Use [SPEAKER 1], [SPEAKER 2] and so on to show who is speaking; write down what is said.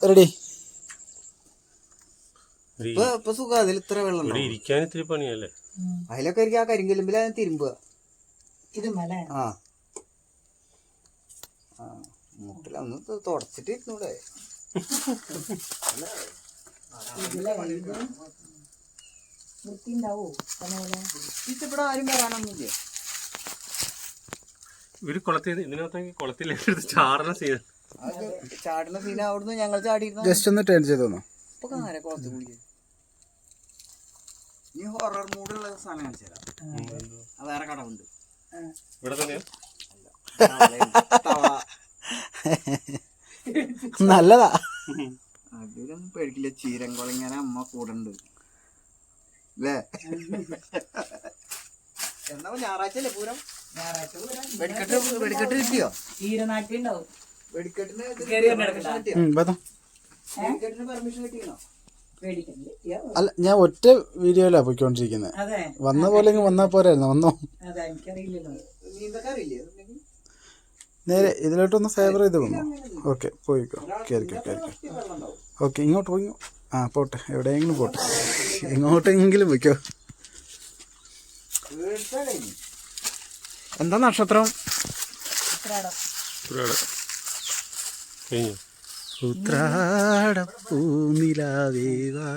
[SPEAKER 1] Ready.
[SPEAKER 2] ഇപ്പൊ സുഖം. അതിൽ ഇത്ര വെള്ളം
[SPEAKER 3] ഇരിക്കാൻ ഇത്തിരി പണിയല്ലേ.
[SPEAKER 2] അതിലൊക്കെ എനിക്ക് ആ കരിങ്കല്ലുമ്പിൽ തിരുമ്പുക. ആ മുട്ടിലൊന്ന് തുടച്ചിട്ട് ഇരുന്നൂടെ? ഇവിടെ ആരും വരാനൊന്നുമില്ല.
[SPEAKER 3] ഇവര് കുളത്തിൽ ഇതിനകത്തേക്ക് കുളത്തിൽ ചാടുന്ന സീൻ
[SPEAKER 2] അവിടുന്ന് ഞങ്ങൾ ചാടിയിരുന്നു.
[SPEAKER 1] ജസ്റ്റ് ഒന്ന് ടേൺ ചെയ്ത് തന്നോ.
[SPEAKER 2] ഇപ്പൊ ആരാ കുളത്തിൽ കുളിക്കുക? ഈ ഹൊറർ മൂടുള്ള സാധനം കാണിച്ചു തരാം. വേറെ കടവുണ്ട്
[SPEAKER 3] ഇവിടെ തന്നെയാ.
[SPEAKER 1] നല്ലതാ.
[SPEAKER 2] അതിലൊന്നും പേടിക്കില്ല. ചീരംകുളം ഇങ്ങനെ അമ്മ കൂടെ ഉണ്ട് അല്ലേ? എന്നാ ഞായറാഴ്ച അല്ലേ പൂരം? വെടിക്കെട്ട് കിട്ടിയോ? വെടിക്കെട്ടിന് പെർമിഷൻ കിട്ടിയോ?
[SPEAKER 1] അല്ല, ഞാൻ ഒറ്റ വീഡിയോയിലാ പോയിക്കൊണ്ടിരിക്കുന്നത്. വന്ന പോലെ വന്നാ പോരായിരുന്നു. വന്നോ നേരെ ഇതിലോട്ടൊന്ന് ഫേവർ ചെയ്ത് വന്നോ. ഓക്കെ, പോയിക്കോ. കയറിക്കോ. ഓക്കെ, ഇങ്ങോട്ട് പോയി. ആ പോട്ടെ, എവിടെയെങ്കിലും പോട്ടെ, എങ്ങോട്ടെങ്കിലും പോയിക്കോ. എന്താ നക്ഷത്രം? ഉത്രാട പൂനിലാവേവാ.